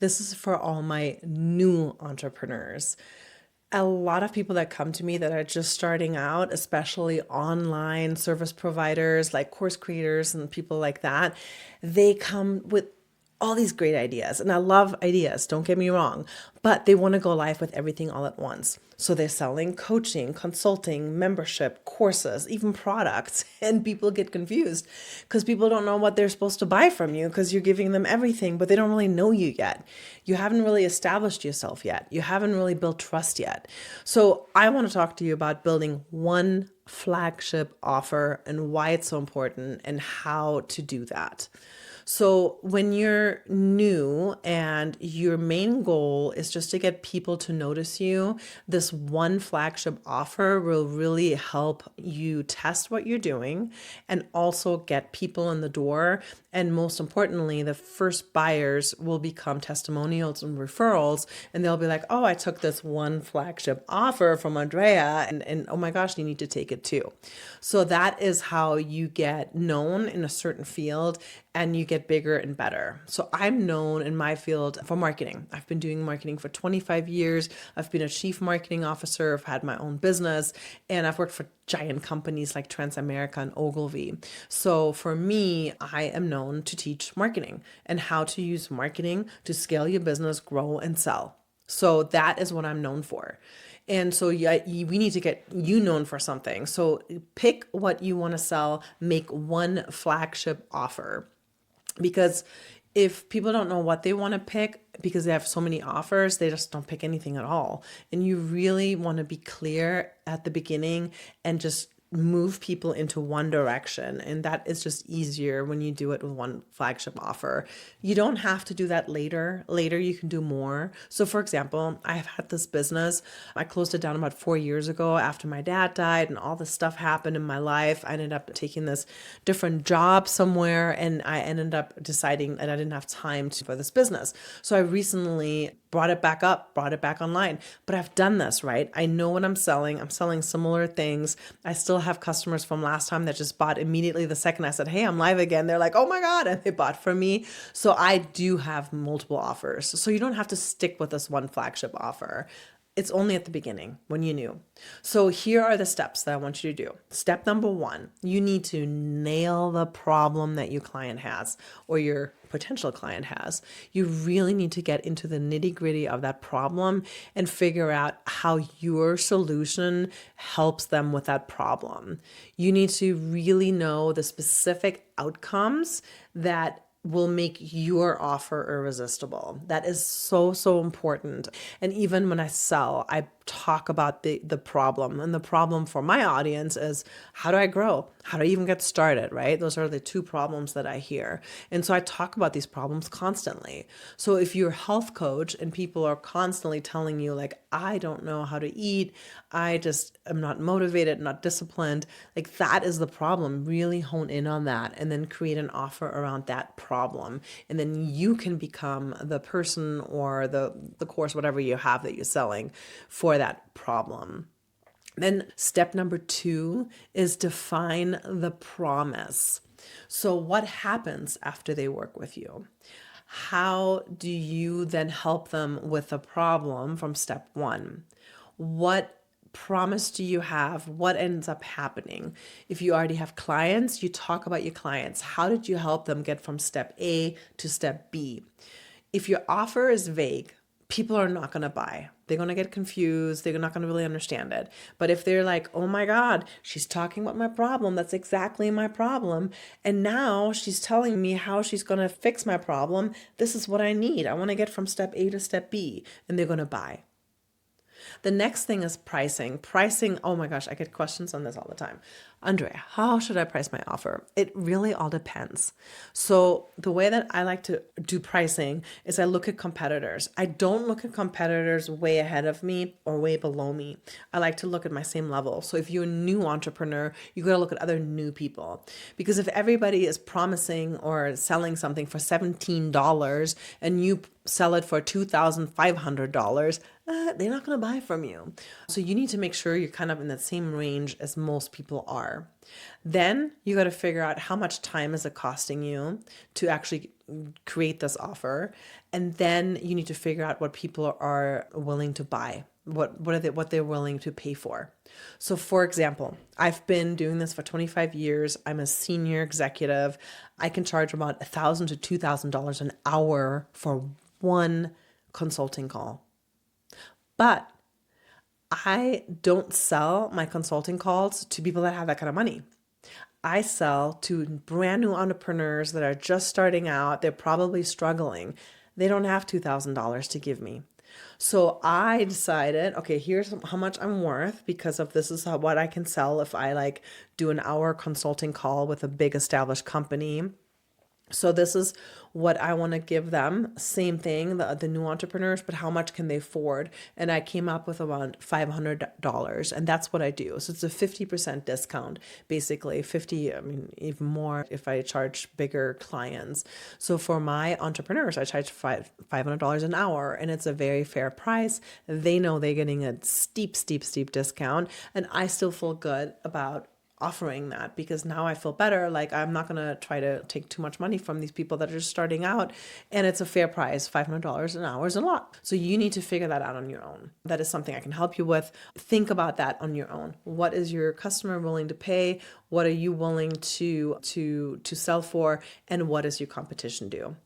This is for all my new entrepreneurs. A lot of people that come to me that are just starting out, especially online service providers like course creators and people like that, they come with all these great ideas. And I love ideas, don't get me wrong, but they want to go live with everything all at once. So they're selling coaching, consulting, membership, courses, even products. And people get confused because people don't know what they're supposed to buy from you because you're giving them everything, but they don't really know you yet. You haven't really established yourself yet. You haven't really built trust yet. So I want to talk to you about building one flagship offer and why it's so important and how to do that. So when you're new and your main goal is just to get people to notice you, this one flagship offer will really help you test what you're doing and also get people in the door. And most importantly, the first buyers will become testimonials and referrals. And they'll be like, oh, I took this one flagship offer from Andrea and oh my gosh, you need to take it too. So that is how you get known in a certain field and you get bigger and better. So I'm known in my field for marketing. I've been doing marketing for 25 years. I've been a chief marketing officer. I've had my own business and I've worked for giant companies like Transamerica and Ogilvy. So for me, I am known to teach marketing and how to use marketing to scale your business, grow and sell. So that is what I'm known for. And so we need to get you known for something. So pick what you want to sell, make one flagship offer. Because if people don't know what they want to pick because they have so many offers, they just don't pick anything at all. And you really want to be clear at the beginning and just move people into one direction. And that is just easier when you do it with one flagship offer. You don't have to do that later. Later, you can do more. So for example, I have had this business. I closed it down about 4 years ago after my dad died and all this stuff happened in my life. I ended up taking this different job somewhere and I ended up deciding that I didn't have time for this business. So I recently brought it back up, brought it back online. But I've done this, right? I know what I'm selling. I'm selling similar things. I still have customers from last time that just bought immediately the second I said, hey, I'm live again. They're like, oh my God. And they bought from me. So I do have multiple offers. So you don't have to stick with this one flagship offer. It's only at the beginning when you're new. So here are the steps that I want you to do. Step number 1, you need to nail the problem that your client has or your potential client has. You really need to get into the nitty-gritty of that problem and figure out how your solution helps them with that problem. You need to really know the specific outcomes that will make your offer irresistible. That is so, so important. And even when I sell, I talk about the problem. And the problem for my audience is, how do I grow? How do I even get started, right? Those are the 2 problems that I hear. And so I talk about these problems constantly. So if you're a health coach and people are constantly telling you like, I don't know how to eat, I just am not motivated, not disciplined, like that is the problem. Really hone in on that and then create an offer around that problem. And then you can become the person or the course, whatever you have that you're selling for that problem. Then step number 2 is define the promise. So what happens after they work with you? How do you then help them with the problem from step 1? What promise do you have? What ends up happening? If you already have clients, you talk about your clients. How did you help them get from step A to step B? If your offer is vague, people are not going to buy. They're going to get confused. They're not going to really understand it. But if they're like, oh my God, she's talking about my problem. That's exactly my problem. And now she's telling me how she's going to fix my problem. This is what I need. I want to get from step A to step B. And they're going to buy. The next thing is pricing. Pricing, oh my gosh, I get questions on this all the time. Andrea, how should I price my offer? It really all depends. So the way that I like to do pricing is I look at competitors. I don't look at competitors way ahead of me or way below me. I like to look at my same level. So if you're a new entrepreneur, you got to look at other new people. Because if everybody is promising or selling something for $17 and you sell it for $2,500, they're not going to buy from you. So you need to make sure you're kind of in that same range as most people are. hour. Then you got to figure out how much time is it costing you to actually create this offer. And then you need to figure out what people are willing to buy. What they're willing to pay for. So for example, I've been doing this for 25 years. I'm a senior executive. I can charge about $1,000 to $2,000 an hour for one consulting call. But I don't sell my consulting calls to people that have that kind of money. I sell to brand new entrepreneurs that are just starting out. They're probably struggling. They don't have $2,000 to give me. So I decided, okay, here's how much I'm worth because of this is what I can sell if I like do an hour consulting call with a big established company. So this is what I want to give them. Same thing, the new entrepreneurs, but how much can they afford? And I came up with around $500, and that's what I do. So it's a 50% discount, basically 50, I mean, even more if I charge bigger clients. So for my entrepreneurs, I charge $500 an hour, and it's a very fair price. They know they're getting a steep discount, and I still feel good about offering that because now I feel better. Like I'm not going to try to take too much money from these people that are just starting out, and it's a fair price. $500 an hour is a lot. So you need to figure that out on your own. That is something I can help you with. Think about that on your own. What is your customer willing to pay? What are you willing to sell for? And what does your competition do?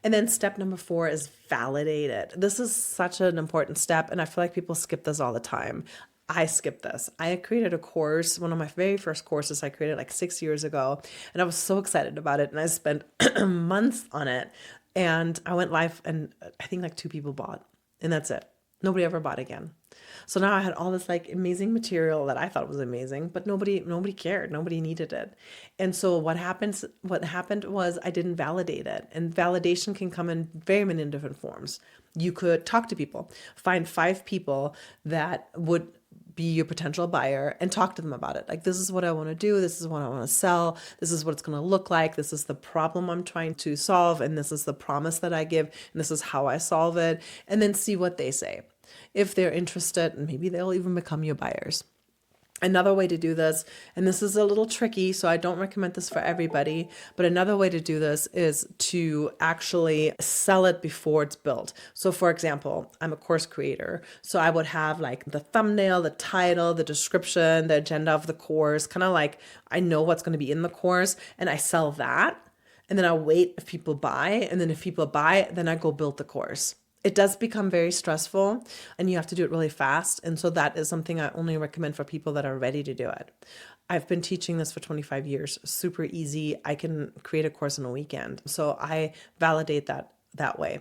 And then step number 4 is validate it. This is such an important step, and I feel like people skip this all the time. I skipped this. I created a course, one of my very first courses I created like 6 years ago, and I was so excited about it, and I spent months on it, and I went live, and I think like 2 people bought, and that's it. Nobody ever bought again. So now I had all this like amazing material that I thought was amazing, but nobody cared. Nobody needed it. And so what happened was I didn't validate it. And validation can come in very many different forms. You could talk to people, find 5 people that would be your potential buyer and talk to them about it. Like, this is what I want to do. This is what I want to sell. This is what it's going to look like. This is the problem I'm trying to solve. And this is the promise that I give. And this is how I solve it. And then see what they say. If they're interested, maybe they'll even become your buyers. Another way to do this, and this is a little tricky, so I don't recommend this for everybody, but another way to do this is to actually sell it before it's built. So for example, I'm a course creator, so I would have like the thumbnail, the title, the description, the agenda of the course, kind of like I know what's going to be in the course, and I sell that, and then I wait if people buy, and then if people buy, then I go build the course. It does become very stressful and you have to do it really fast. And so that is something I only recommend for people that are ready to do it. I've been teaching this for 25 years, super easy. I can create a course in a weekend. So I validate that way.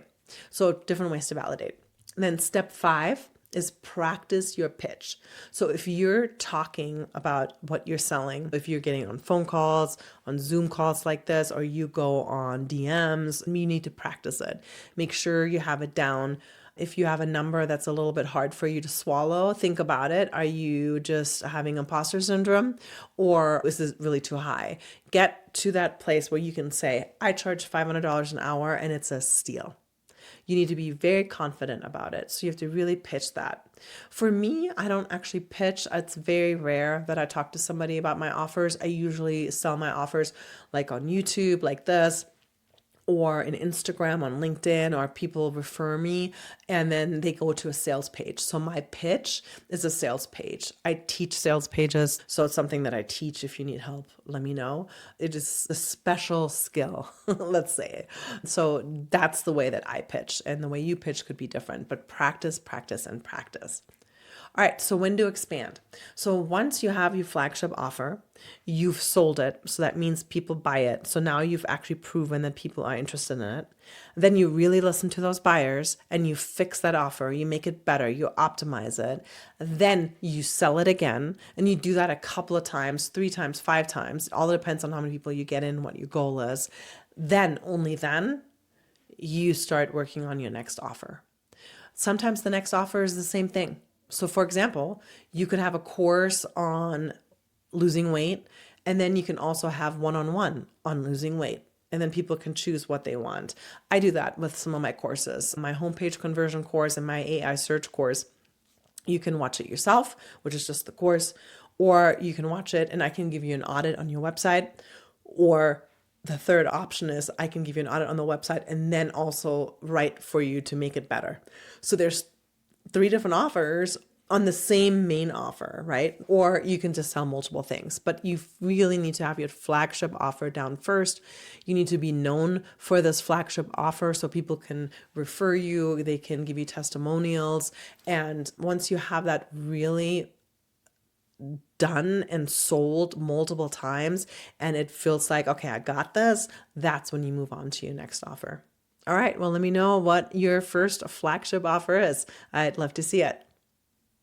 So different ways to validate. And then step 5 is practice your pitch. So if you're talking about what you're selling, if you're getting on phone calls, on Zoom calls like this, or you go on DMs, you need to practice it. Make sure you have it down. If you have a number that's a little bit hard for you to swallow, think about it. Are you just having imposter syndrome, or is this really too high? Get to that place where you can say, I charge $500 an hour and it's a steal. You need to be very confident about it. So you have to really pitch that. For me, I don't actually pitch. It's very rare that I talk to somebody about my offers. I usually sell my offers like on YouTube, like this, or in Instagram, on LinkedIn, or people refer me and then they go to a sales page. So my pitch is a sales page. I teach sales pages. So it's something that I teach. If you need help, let me know. It is a special skill, let's say. So that's the way that I pitch, and the way you pitch could be different, but practice, and practice. All right, so when to expand? So once you have your flagship offer, you've sold it. So that means people buy it. So now you've actually proven that people are interested in it. Then you really listen to those buyers and you fix that offer. You make it better. You optimize it. Then you sell it again. And you do that a couple of times, 3 times, 5 times. All depends on how many people you get in, what your goal is. Then, only then, you start working on your next offer. Sometimes the next offer is the same thing. So for example, you could have a course on losing weight, and then you can also have one-on-one on losing weight. And then people can choose what they want. I do that with some of my courses, my homepage conversion course and my AI search course. You can watch it yourself, which is just the course, or you can watch it and I can give you an audit on your website. Or the third option is I can give you an audit on the website and then also write for you to make it better. So there's three different offers on the same main offer, right? Or you can just sell multiple things, but you really need to have your flagship offer down first. You need to be known for this flagship offer so people can refer you, they can give you testimonials. And once you have that really done and sold multiple times and it feels like, okay, I got this, that's when you move on to your next offer. All right, well, let me know what your first flagship offer is. I'd love to see it.